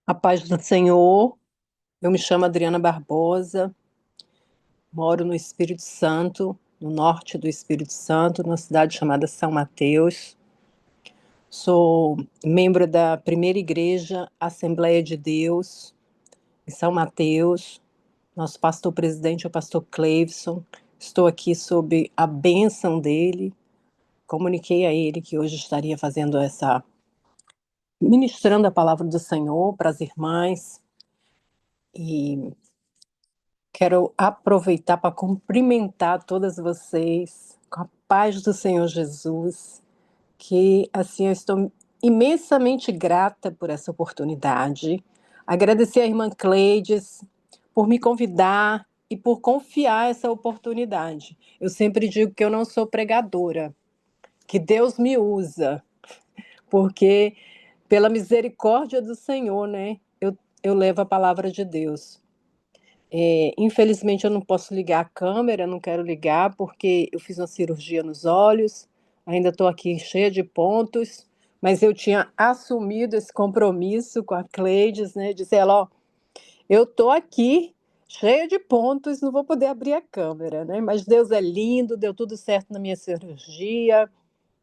A paz do Senhor, eu me chamo Adriana Barbosa, moro no Espírito Santo, no norte do Espírito Santo, numa cidade chamada São Mateus. Sou membro da primeira igreja Assembleia de Deus, em São Mateus. Nosso pastor presidente é o pastor Cleivson. Estou aqui sob a bênção dele. Comuniquei a ele que hoje estaria ministrando a palavra do Senhor para as irmãs. E quero aproveitar para cumprimentar todas vocês com a paz do Senhor Jesus, que assim eu estou imensamente grata por essa oportunidade. Agradecer à irmã Cleides por me convidar e por confiar essa oportunidade. Eu sempre digo que eu não sou pregadora, que Deus me usa, porque pela misericórdia do Senhor, né, eu levo a palavra de Deus. Infelizmente eu não posso ligar a câmera, não quero ligar porque eu fiz uma cirurgia nos olhos, ainda estou aqui cheia de pontos, mas eu tinha assumido esse compromisso com a Cleides, né? Dizer ela, ó, eu estou aqui cheia de pontos, não vou poder abrir a câmera, né? Mas Deus é lindo, deu tudo certo na minha cirurgia,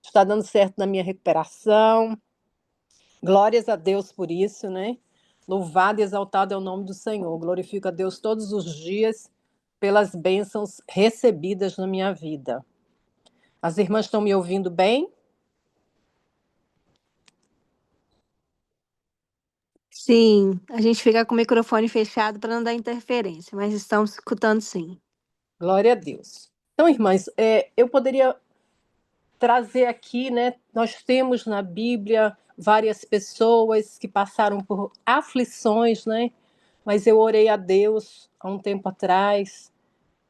está dando certo na minha recuperação. Glórias a Deus por isso, né? Louvado e exaltado é o nome do Senhor. Glorifico a Deus todos os dias pelas bênçãos recebidas na minha vida. As irmãs estão me ouvindo bem? Sim, a gente fica com o microfone fechado para não dar interferência, mas estamos escutando sim. Glória a Deus. Então, irmãs, eu poderia trazer aqui, né? Nós temos na Bíblia várias pessoas que passaram por aflições, né? Mas eu orei a Deus há um tempo atrás,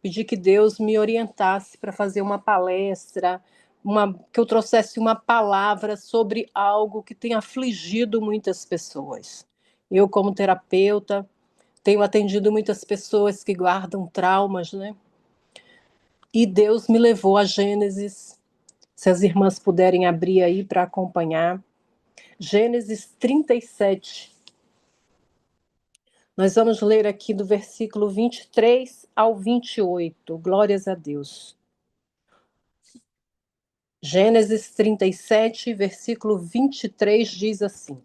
pedi que Deus me orientasse para fazer uma palestra, que eu trouxesse uma palavra sobre algo que tem afligido muitas pessoas. Eu, como terapeuta, tenho atendido muitas pessoas que guardam traumas, né? E Deus me levou a Gênesis. Se as irmãs puderem abrir aí para acompanhar. Gênesis 37. Nós vamos ler aqui do versículo 23 ao 28. Glórias a Deus. Gênesis 37, versículo 23 diz assim: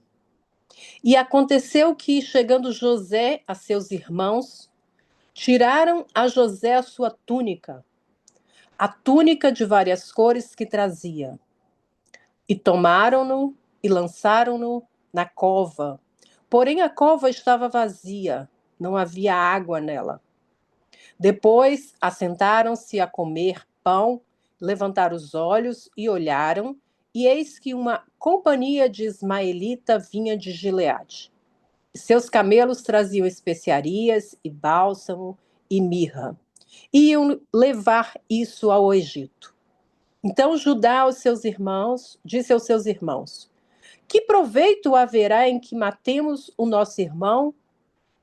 E aconteceu que, chegando José a seus irmãos, tiraram a José a sua túnica, a túnica de várias cores que trazia, e tomaram-no e lançaram-no na cova. Porém, a cova estava vazia, não havia água nela. Depois assentaram-se a comer pão, levantaram os olhos e olharam, e eis que uma companhia de ismaelita vinha de Gileade. Seus camelos traziam especiarias e bálsamo e mirra. Iam levar isso ao Egito. Então Judá aos seus irmãos, disse aos seus irmãos: Que proveito haverá em que matemos o nosso irmão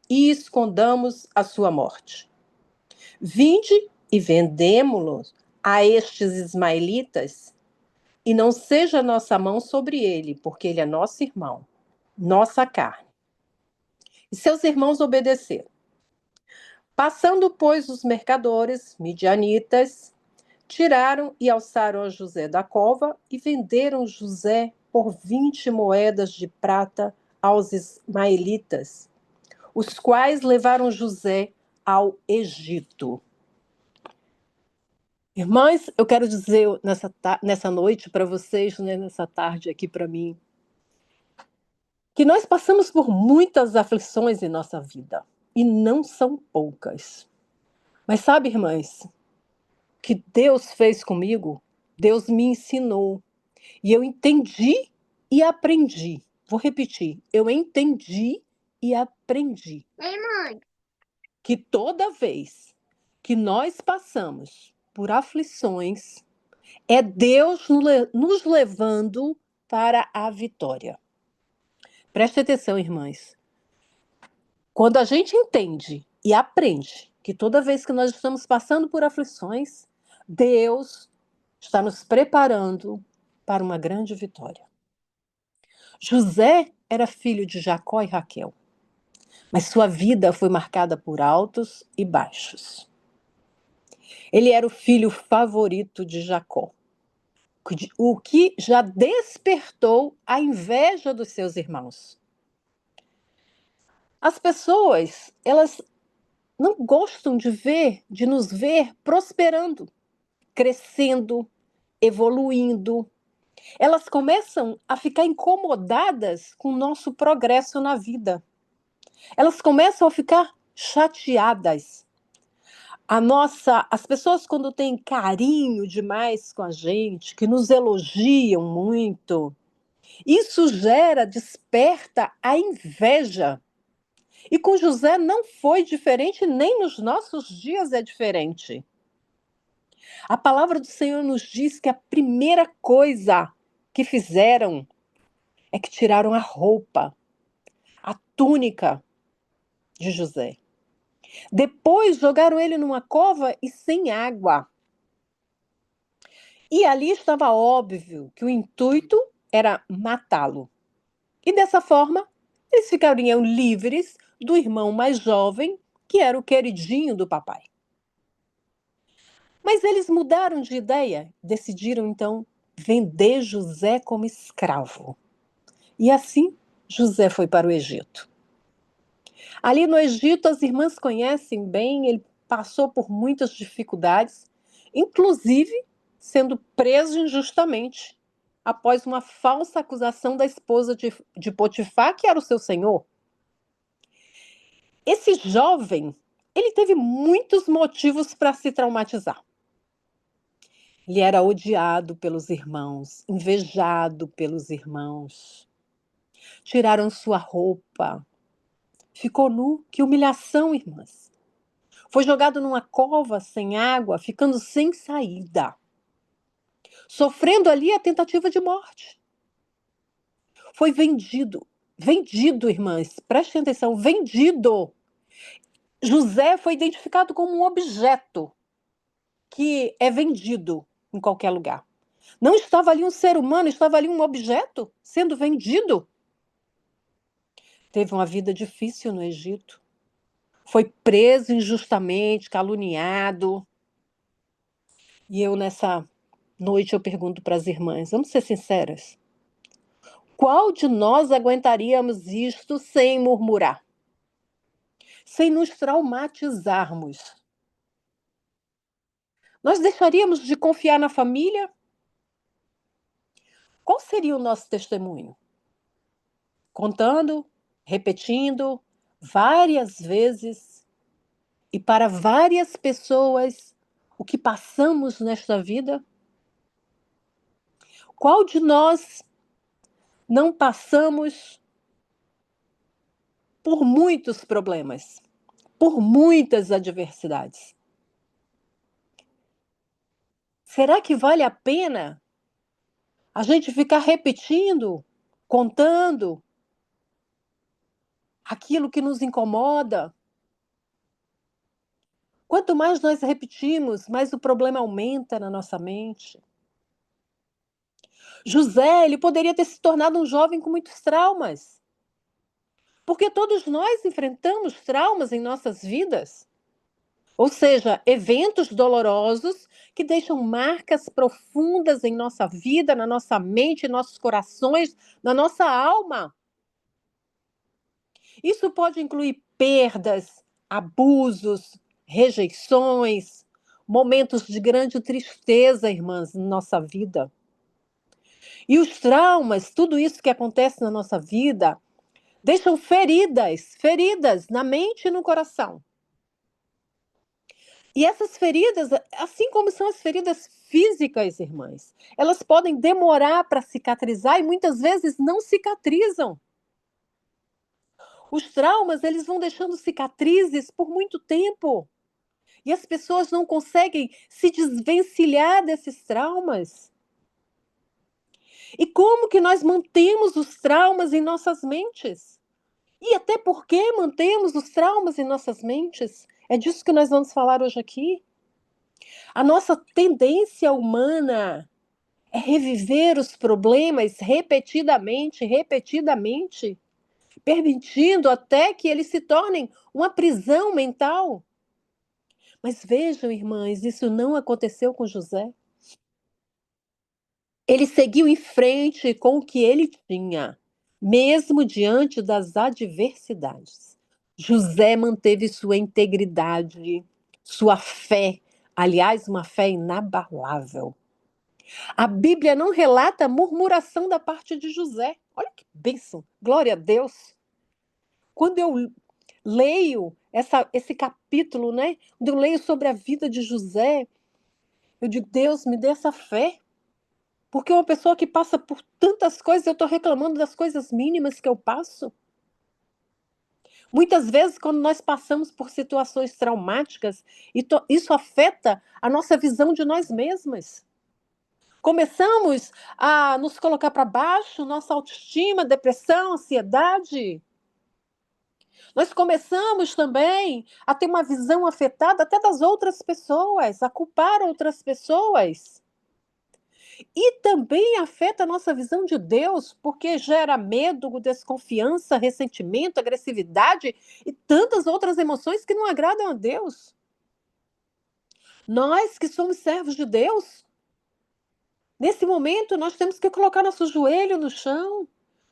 e escondamos a sua morte? Vinde e vendemo-lo a estes ismaelitas, e não seja nossa mão sobre ele, porque ele é nosso irmão, nossa carne. E seus irmãos obedeceram. Passando, pois, os mercadores, midianitas, tiraram e alçaram a José da cova e venderam José por 20 moedas de prata aos ismaelitas, os quais levaram José ao Egito. Irmãs, eu quero dizer nessa noite para vocês, né, nessa tarde aqui para mim, que nós passamos por muitas aflições em nossa vida, e não são poucas. Mas sabe, irmãs, o que Deus fez comigo? Deus me ensinou, e eu entendi e aprendi. Vou repetir, eu entendi e aprendi Ei, mãe. que toda vez que nós passamos por aflições, é Deus nos levando para a vitória. Preste atenção, irmãs. Quando a gente entende e aprende que toda vez que nós estamos passando por aflições, Deus está nos preparando para uma grande vitória. José era filho de Jacó e Raquel. mas sua vida foi marcada por altos e baixos. Ele era o filho favorito de Jacó, o que já despertou a inveja dos seus irmãos. As pessoas, elas não gostam de nos ver prosperando, crescendo, evoluindo. Elas começam a ficar incomodadas com o nosso progresso na vida. Elas começam a ficar chateadas. As pessoas quando têm carinho demais com a gente, que nos elogiam muito, isso desperta a inveja. E com José não foi diferente, nem nos nossos dias é diferente. A palavra do Senhor nos diz que a primeira coisa que fizeram é que tiraram a roupa, a túnica de José. Depois jogaram ele numa cova e sem água. E ali estava óbvio que o intuito era matá-lo. E dessa forma, eles ficariam livres do irmão mais jovem, que era o queridinho do papai. Mas eles mudaram de ideia, decidiram então vender José como escravo. E assim, José foi para o Egito. Ali no Egito, as irmãs conhecem bem, ele passou por muitas dificuldades, inclusive sendo preso injustamente, após uma falsa acusação da esposa de Potifar, que era o seu senhor. Esse jovem, ele teve muitos motivos para se traumatizar. Ele era odiado pelos irmãos, invejado pelos irmãos. Tiraram sua roupa. Ficou nu. Que humilhação, irmãs. Foi jogado numa cova sem água, ficando sem saída. Sofrendo ali a tentativa de morte. Foi vendido. Vendido, irmãs. Prestem atenção. Vendido. José foi identificado como um objeto que é vendido em qualquer lugar. Não estava ali um ser humano, estava ali um objeto sendo vendido. Teve uma vida difícil no Egito. Foi preso injustamente, caluniado. E eu, nessa noite, eu pergunto para as irmãs, vamos ser sinceras, qual de nós aguentaríamos isto sem murmurar? Sem nos traumatizarmos? Nós deixaríamos de confiar na família? Qual seria o nosso testemunho? Contando, repetindo, várias vezes, e para várias pessoas, o que passamos nesta vida? Qual de nós não passamos por muitos problemas, por muitas adversidades? Será que vale a pena a gente ficar repetindo, contando aquilo que nos incomoda? Quanto mais nós repetimos, mais o problema aumenta na nossa mente. José, ele poderia ter se tornado um jovem com muitos traumas. Porque todos nós enfrentamos traumas em nossas vidas. Ou seja, eventos dolorosos que deixam marcas profundas em nossa vida, na nossa mente, em nossos corações, na nossa alma. Isso pode incluir perdas, abusos, rejeições, momentos de grande tristeza, irmãs, na nossa vida. E os traumas, tudo isso que acontece na nossa vida, deixam feridas na mente e no coração. E essas feridas, assim como são as feridas físicas, irmãs, elas podem demorar para cicatrizar e muitas vezes não cicatrizam. Os traumas, eles vão deixando cicatrizes por muito tempo. E as pessoas não conseguem se desvencilhar desses traumas. E como que nós mantemos os traumas em nossas mentes? E até por que mantemos os traumas em nossas mentes? É disso que nós vamos falar hoje aqui. A nossa tendência humana é reviver os problemas repetidamente, repetidamente, permitindo até que eles se tornem uma prisão mental. Mas vejam, irmãs, isso não aconteceu com José. Ele seguiu em frente com o que ele tinha, mesmo diante das adversidades. José manteve sua integridade, sua fé, aliás, uma fé inabalável. A Bíblia não relata murmuração da parte de José. Olha que bênção, glória a Deus. Quando eu leio esse capítulo, né? Quando eu leio sobre a vida de José, eu digo, Deus, me dê essa fé. Porque uma pessoa que passa por tantas coisas, eu estou reclamando das coisas mínimas que eu passo. Muitas vezes, quando nós passamos por situações traumáticas, isso afeta a nossa visão de nós mesmas. Começamos a nos colocar para baixo, nossa autoestima, depressão, ansiedade. Nós começamos também a ter uma visão afetada até das outras pessoas, a culpar outras pessoas. E também afeta a nossa visão de Deus, porque gera medo, desconfiança, ressentimento, agressividade e tantas outras emoções que não agradam a Deus. Nós que somos servos de Deus, nesse momento nós temos que colocar nosso joelho no chão.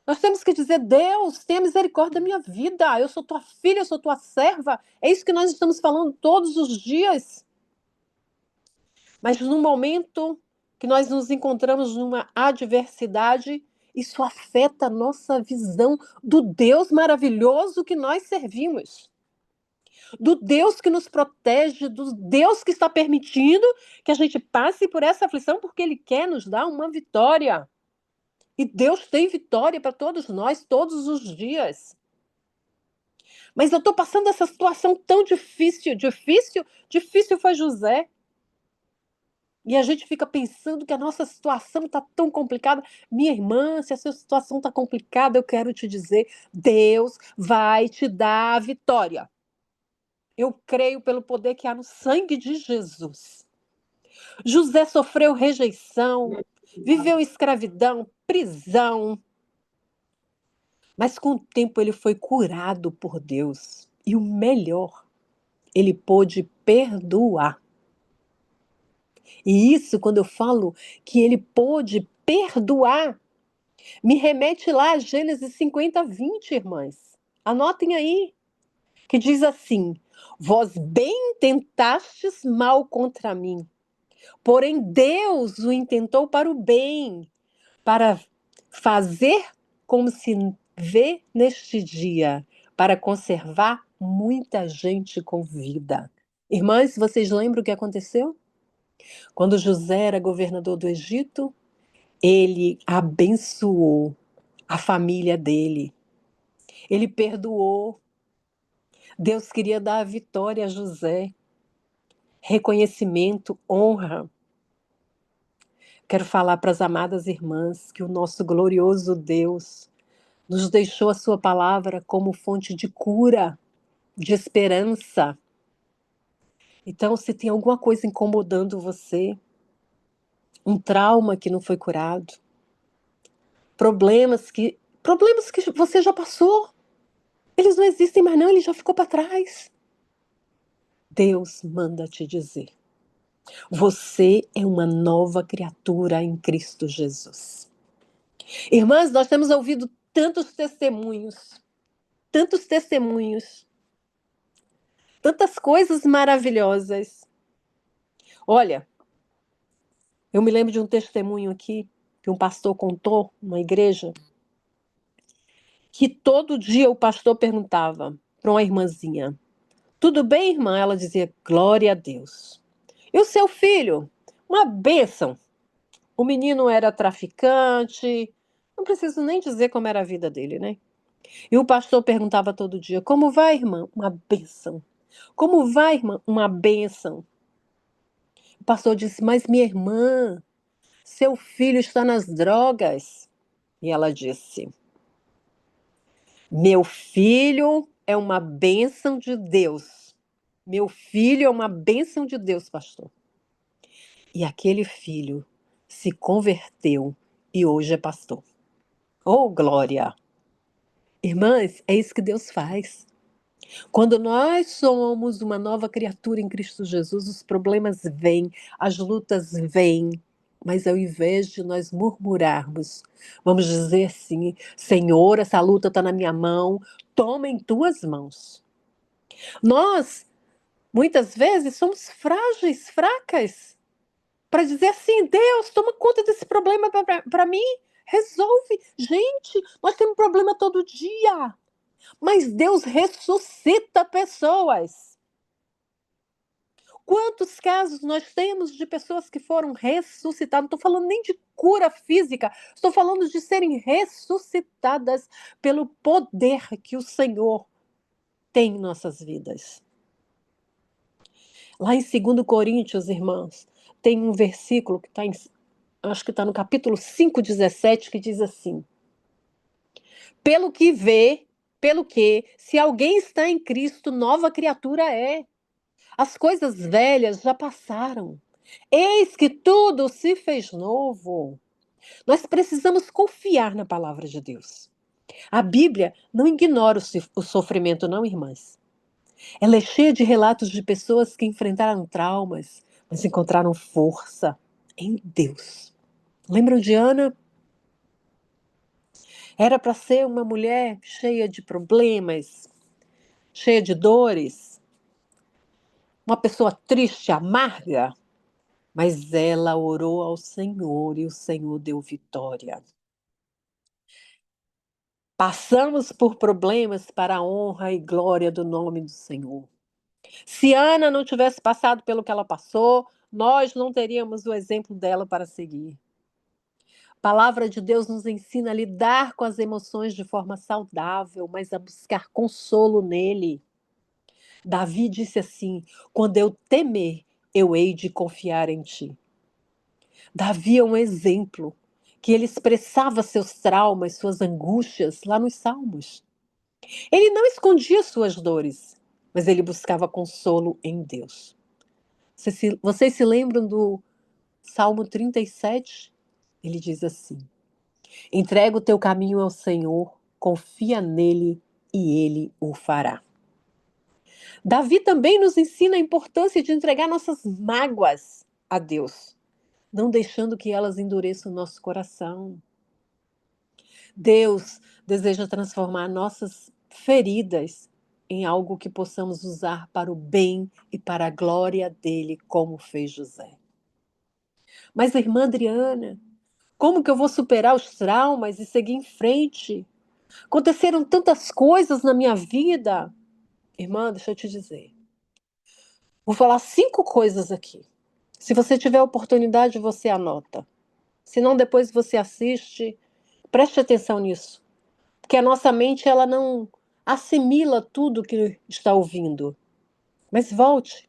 Nós temos que dizer, Deus, tenha misericórdia da minha vida. Eu sou tua filha, eu sou tua serva. É isso que nós estamos falando todos os dias. Mas no momento que nós nos encontramos numa adversidade, isso afeta a nossa visão do Deus maravilhoso que nós servimos. Do Deus que nos protege, do Deus que está permitindo que a gente passe por essa aflição, porque Ele quer nos dar uma vitória. E Deus tem vitória para todos nós, todos os dias. Mas eu estou passando essa situação tão difícil, difícil foi José. E a gente fica pensando que a nossa situação está tão complicada. Minha irmã, se a sua situação está complicada, eu quero te dizer, Deus vai te dar a vitória. Eu creio pelo poder que há no sangue de Jesus. José sofreu rejeição, viveu escravidão, prisão. Mas com o tempo ele foi curado por Deus. E o melhor, ele pôde perdoar. E isso, quando eu falo que ele pôde perdoar, me remete lá a Gênesis 50:20, irmãs. Anotem aí, que diz assim: Vós bem intentastes mal contra mim, porém Deus o intentou para o bem, para fazer como se vê neste dia, para conservar muita gente com vida. Irmãs, vocês lembram o que aconteceu? Quando José era governador do Egito, ele abençoou a família dele. Ele perdoou. Deus queria dar a vitória a José. Reconhecimento, honra. Quero falar para as amadas irmãs que o nosso glorioso Deus nos deixou a sua palavra como fonte de cura, de esperança. Então, se tem alguma coisa incomodando você, um trauma que não foi curado, problemas que você já passou, eles não existem mais não, ele já ficou para trás. Deus manda te dizer: você é uma nova criatura em Cristo Jesus. Irmãs, nós temos ouvido tantos testemunhos, tantas coisas maravilhosas. Olha, eu me lembro de um testemunho aqui que um pastor contou numa igreja, que todo dia o pastor perguntava para uma irmãzinha: tudo bem, irmã? Ela dizia: glória a Deus. E o seu filho? Uma bênção. O menino era traficante, não preciso nem dizer como era a vida dele, né? E o pastor perguntava todo dia: como vai, irmã? Uma bênção. Como vai, irmã? Uma bênção. O pastor disse: mas minha irmã, seu filho está nas drogas. E ela disse: meu filho é uma bênção de Deus. Meu filho é uma bênção de Deus, pastor. E aquele filho se converteu e hoje é pastor. Oh, glória! Irmãs, é isso que Deus faz. Quando nós somos uma nova criatura em Cristo Jesus, os problemas vêm, as lutas vêm, mas ao invés de nós murmurarmos, vamos dizer assim: Senhor, essa luta está na minha mão, toma em tuas mãos. Nós, muitas vezes, somos frágeis, fracas, para dizer assim: Deus, toma conta desse problema para mim, resolve. Gente, nós temos problema todo dia. Mas Deus ressuscita pessoas. Quantos casos nós temos de pessoas que foram ressuscitadas? Não estou falando nem de cura física, estou falando de serem ressuscitadas pelo poder que o Senhor tem em nossas vidas. Lá em 2 Coríntios, irmãos, tem um versículo que está acho que está no capítulo 5:17, que diz assim: pelo que, se alguém está em Cristo, nova criatura é. As coisas velhas já passaram. Eis que tudo se fez novo. Nós precisamos confiar na palavra de Deus. A Bíblia não ignora o sofrimento, não, irmãs. Ela é cheia de relatos de pessoas que enfrentaram traumas, mas encontraram força em Deus. Lembram de Ana? Era para ser uma mulher cheia de problemas, cheia de dores, uma pessoa triste, amarga. Mas ela orou ao Senhor e o Senhor deu vitória. Passamos por problemas para a honra e glória do nome do Senhor. Se Ana não tivesse passado pelo que ela passou, nós não teríamos o exemplo dela para seguir. A palavra de Deus nos ensina a lidar com as emoções de forma saudável, mas a buscar consolo nele. Davi disse assim: quando eu temer, eu hei de confiar em ti. Davi é um exemplo que ele expressava seus traumas, suas angústias lá nos Salmos. Ele não escondia suas dores, mas ele buscava consolo em Deus. Vocês se lembram do Salmo 37? Ele diz assim: entrega o teu caminho ao Senhor, confia nele e ele o fará. Davi também nos ensina a importância de entregar nossas mágoas a Deus, não deixando que elas endureçam o nosso coração. Deus deseja transformar nossas feridas em algo que possamos usar para o bem e para a glória dele, como fez José. Mas, irmã Adriana, como que eu vou superar os traumas e seguir em frente? Aconteceram tantas coisas na minha vida. Irmã, deixa eu te dizer. Vou falar 5 coisas aqui. Se você tiver oportunidade, você anota. Se não, depois você assiste. Preste atenção nisso. Porque a nossa mente ela não assimila tudo que está ouvindo. Mas volte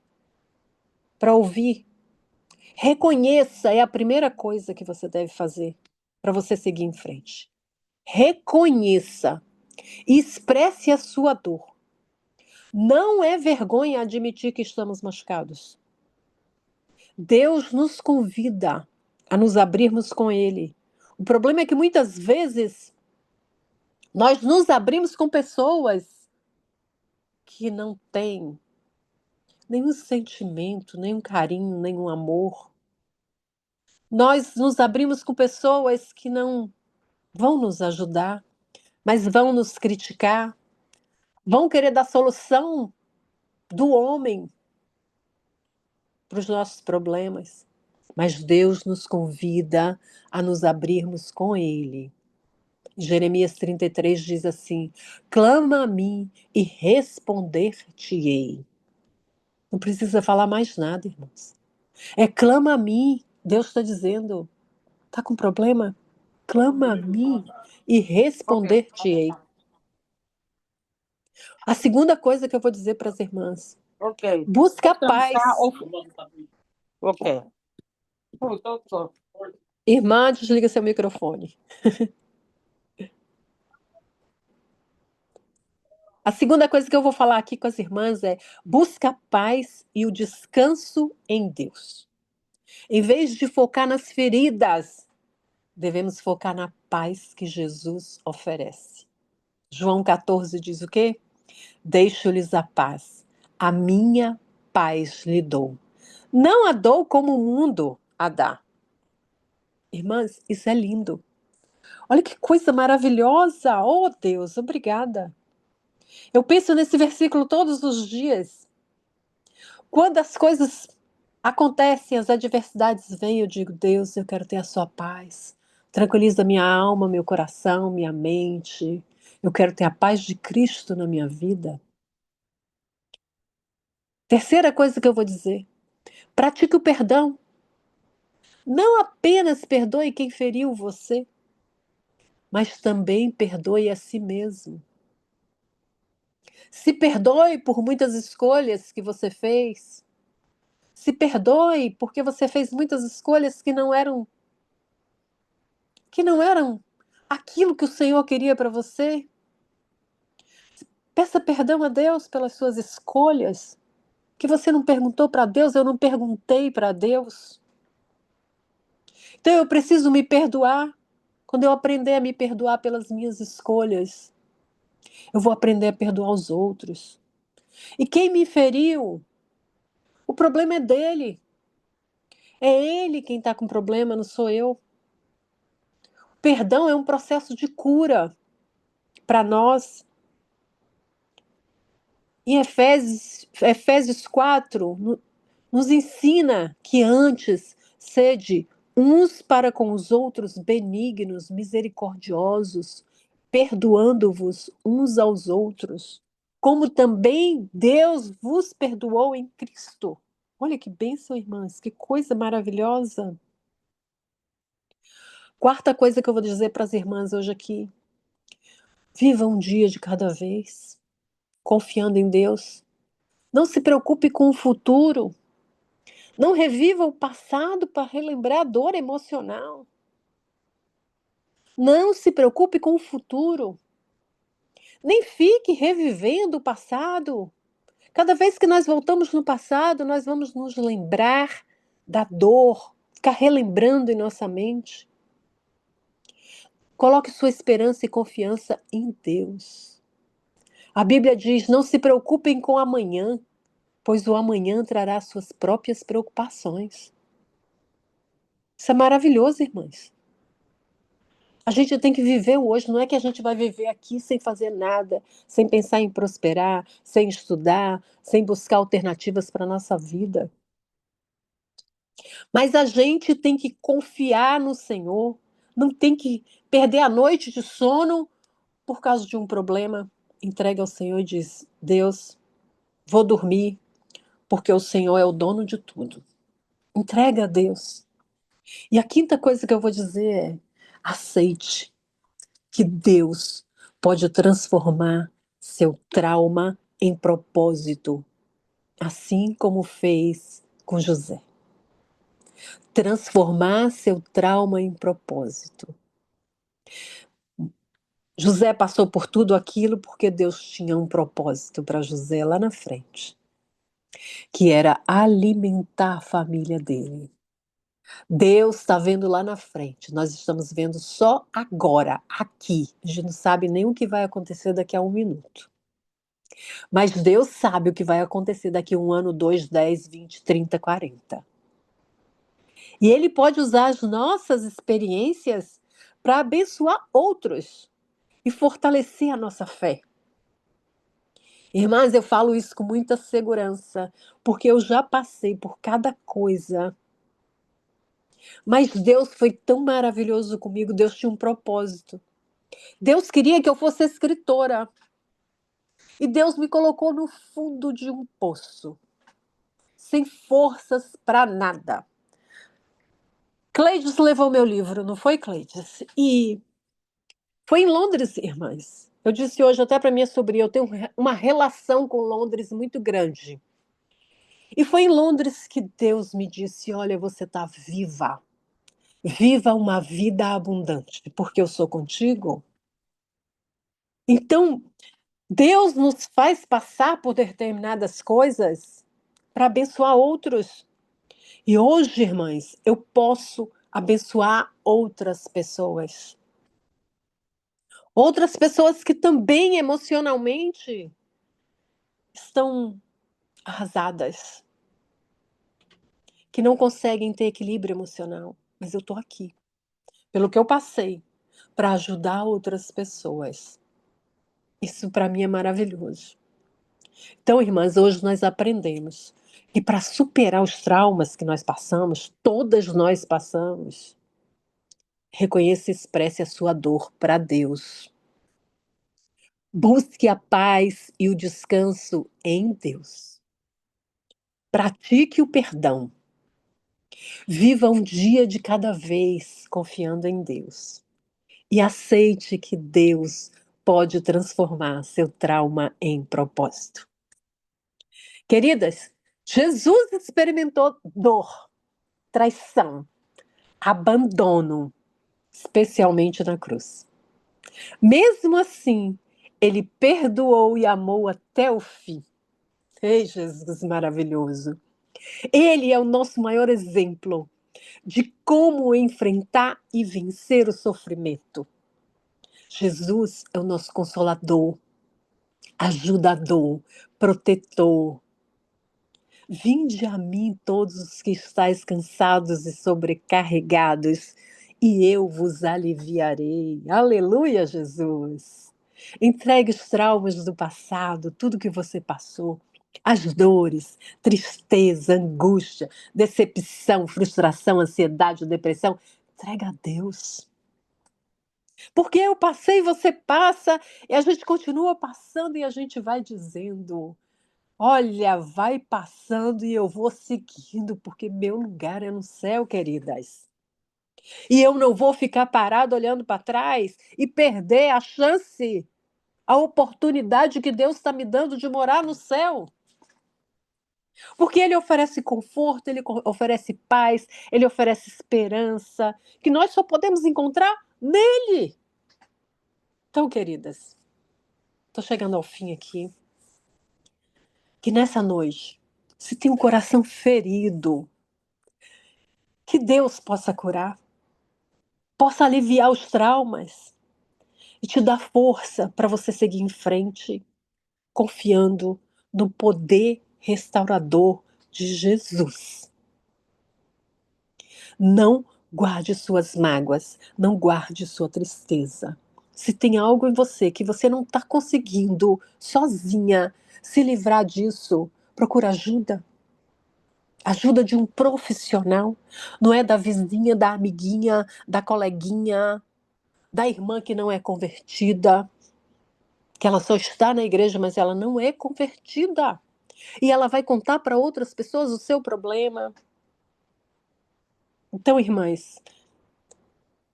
para ouvir. Reconheça, é a primeira coisa que você deve fazer para você seguir em frente. Reconheça e expresse a sua dor. Não é vergonha admitir que estamos machucados. Deus nos convida a nos abrirmos com Ele. O problema é que muitas vezes nós nos abrimos com pessoas que não têm nenhum sentimento, nenhum carinho, nenhum amor. Nós nos abrimos com pessoas que não vão nos ajudar, mas vão nos criticar, vão querer dar solução do homem para os nossos problemas. Mas Deus nos convida a nos abrirmos com Ele. Jeremias 33 diz assim: clama a mim e responder-te-ei. Não precisa falar mais nada, irmãos. É clama a mim. Deus está dizendo: está com problema? Clama a mim e responder-te-ei. A segunda coisa que eu vou dizer para as irmãs: busca a paz. Irmã, desliga seu microfone. A segunda coisa que eu vou falar aqui com as irmãs é: busca a paz e o descanso em Deus. Em vez de focar nas feridas, devemos focar na paz que Jesus oferece. João 14 diz o quê? Deixo-lhes a paz. A minha paz lhe dou. Não a dou como o mundo a dá. Irmãs, isso é lindo. Olha que coisa maravilhosa. Oh, Deus, obrigada. Eu penso nesse versículo todos os dias. Quando as coisas acontecem, as adversidades vêm, eu digo, Deus, eu quero ter a sua paz. Tranquiliza minha alma, meu coração, minha mente. Eu quero ter a paz de Cristo na minha vida. Terceira coisa que eu vou dizer: pratique o perdão. Não apenas perdoe quem feriu você, mas também perdoe a si mesmo. Se perdoe por muitas escolhas que você fez. Se perdoe porque você fez muitas escolhas que não eram aquilo que o Senhor queria para você. Peça perdão a Deus pelas suas escolhas, que você não perguntou para Deus, eu não perguntei para Deus. Então eu preciso me perdoar. Quando eu aprender a me perdoar pelas minhas escolhas, eu vou aprender a perdoar os outros. E quem me feriu, o problema é dele. É ele quem está com problema, não sou eu. Perdão é um processo de cura para nós. Em Efésios 4, nos ensina que antes sede uns para com os outros benignos, misericordiosos, perdoando-vos uns aos outros, como também Deus vos perdoou em Cristo. Olha que bênção, irmãs, que coisa maravilhosa. Quarta coisa que eu vou dizer para as irmãs hoje aqui: viva um dia de cada vez, confiando em Deus. Não se preocupe com o futuro. Não reviva o passado para relembrar a dor emocional. Não se preocupe com o futuro. Nem fique revivendo o passado. Cada vez que nós voltamos no passado, nós vamos nos lembrar da dor, ficar relembrando em nossa mente. Coloque sua esperança e confiança em Deus. A Bíblia diz: não se preocupem com o amanhã, pois o amanhã trará suas próprias preocupações. Isso é maravilhoso, irmãs. A gente tem que viver o hoje, não é que a gente vai viver aqui sem fazer nada, sem pensar em prosperar, sem estudar, sem buscar alternativas para a nossa vida. Mas a gente tem que confiar no Senhor, não tem que perder a noite de sono por causa de um problema. Entrega ao Senhor e diz: Deus, vou dormir, porque o Senhor é o dono de tudo. Entrega a Deus. E a quinta coisa que eu vou dizer é: aceite que Deus pode transformar seu trauma em propósito, assim como fez com José. Transformar seu trauma em propósito. José passou por tudo aquilo porque Deus tinha um propósito para José lá na frente, que era alimentar a família dele. Deus está vendo lá na frente, nós estamos vendo só agora, aqui. A gente não sabe nem o que vai acontecer daqui a um minuto. Mas Deus sabe o que vai acontecer daqui a um ano, 2, 10, 20, 30, 40. E Ele pode usar as nossas experiências para abençoar outros e fortalecer a nossa fé. Irmãs, eu falo isso com muita segurança, porque eu já passei por cada coisa. Mas Deus foi tão maravilhoso comigo, Deus tinha um propósito. Deus queria que eu fosse escritora. E Deus me colocou no fundo de um poço, sem forças para nada. Cleides levou meu livro, não foi, Cleides? E foi em Londres, irmãs. Eu disse hoje até para minha sobrinha, eu tenho uma relação com Londres muito grande. E foi em Londres que Deus me disse: olha, você está viva. Viva uma vida abundante, porque eu sou contigo. Então, Deus nos faz passar por determinadas coisas para abençoar outros. E hoje, irmãs, eu posso abençoar outras pessoas. Outras pessoas que também emocionalmente estão arrasadas, que não conseguem ter equilíbrio emocional. Mas eu estou aqui, pelo que eu passei, para ajudar outras pessoas. Isso para mim é maravilhoso. Então, irmãs, hoje nós aprendemos que para superar os traumas que nós passamos, todas nós passamos, reconheça e expresse a sua dor para Deus. Busque a paz e o descanso em Deus. Pratique o perdão. Viva um dia de cada vez confiando em Deus. E aceite que Deus pode transformar seu trauma em propósito. Queridas, Jesus experimentou dor, traição, abandono, especialmente na cruz. Mesmo assim, ele perdoou e amou até o fim. Ei, Jesus maravilhoso! Ele é o nosso maior exemplo de como enfrentar e vencer o sofrimento. Jesus é o nosso consolador, ajudador, protetor. Vinde a mim todos os que estáis cansados e sobrecarregados, e eu vos aliviarei. Aleluia, Jesus! Entregue os traumas do passado, tudo que você passou, as dores, tristeza, angústia, decepção, frustração, ansiedade, depressão. Entrega a Deus. Porque eu passei, você passa, e a gente continua passando e a gente vai dizendo: olha, vai passando e eu vou seguindo, porque meu lugar é no céu, queridas. E eu não vou ficar parado olhando para trás e perder a chance, a oportunidade que Deus está me dando de morar no céu. Porque Ele oferece conforto, Ele oferece paz, Ele oferece esperança, que nós só podemos encontrar nele. Então, queridas, estou chegando ao fim aqui. Que nessa noite, se tem um coração ferido, que Deus possa curar, possa aliviar os traumas e te dar força para você seguir em frente, confiando no poder restaurador de Jesus. Não guarde suas mágoas, não guarde sua tristeza. Se tem algo em você que você não está conseguindo sozinha se livrar disso, procura ajuda. Ajuda de um profissional, não é da vizinha, da amiguinha, da coleguinha, da irmã que não é convertida, que ela só está na igreja, mas ela não é convertida. E ela vai contar para outras pessoas o seu problema. Então, irmãs,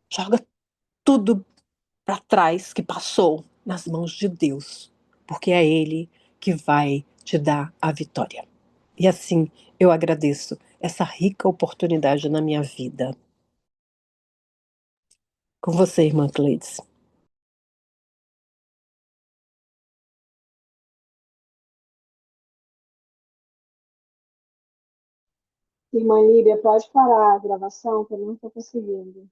joga tudo para trás que passou nas mãos de Deus, porque é Ele que vai te dar a vitória. E assim eu agradeço essa rica oportunidade na minha vida. Com você, irmã Cleides. Irmã Líbia, pode parar a gravação, que eu não estou conseguindo.